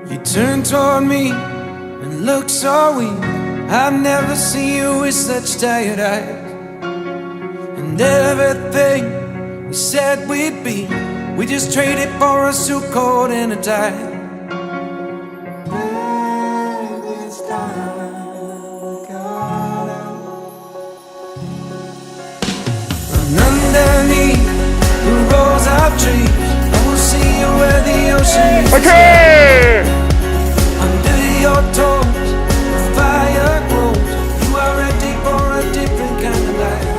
You turn toward me and look so weak. I've never seen you with such tired eyes. And everything we said we'd be, we just traded for a suit coat and a tie. Underneath the rows of trees, I will see you where the ocean meets the sky. Under your toes, the fire grows. You are ready for a different kind of life.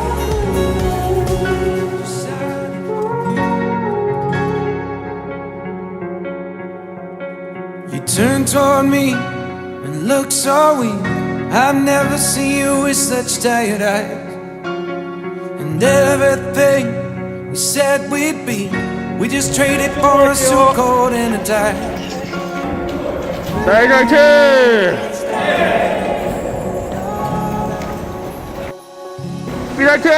You turn toward me and look so weak. I've never seen you with such tired eyes. And everything we said we'd be, we just traded for a suit coat and a tie. 빨갛게! 빨갛게!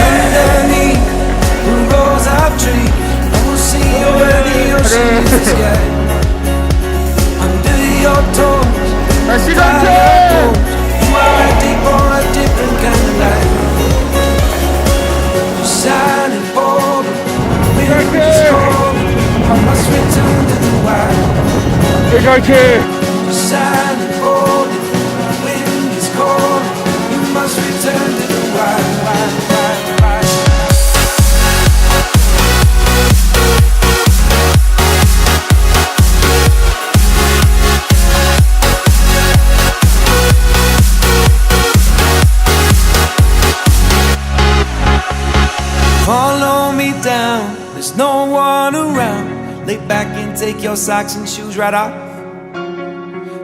Underneath the rows of trees, I will see you where the ocean meets the sky. Under your toes, the fire grows. You are ready for a different kind of life. Shining forward, the wind is calling. I must return to the wild. 빨갛게! Shining forward, the wind is calling. You must return to the wild, wild, wild, wild. Follow me down, there's no one around. Lay back and take your socks and shoes right off.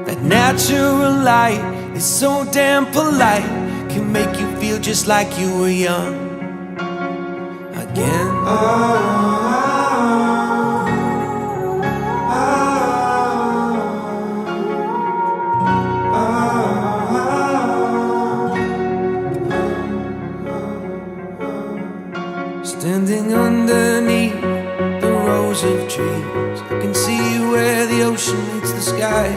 That natural light is so damn polite, can make you feel just like you were young again. Standing underneath the rows of trees, I can see where the ocean meets the sky.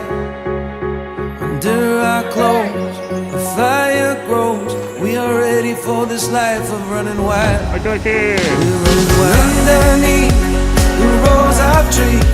Under our clothes, the fire grows. We are ready for this life of running wild. 빨갛게! We're running wild. Underneath the rows of trees,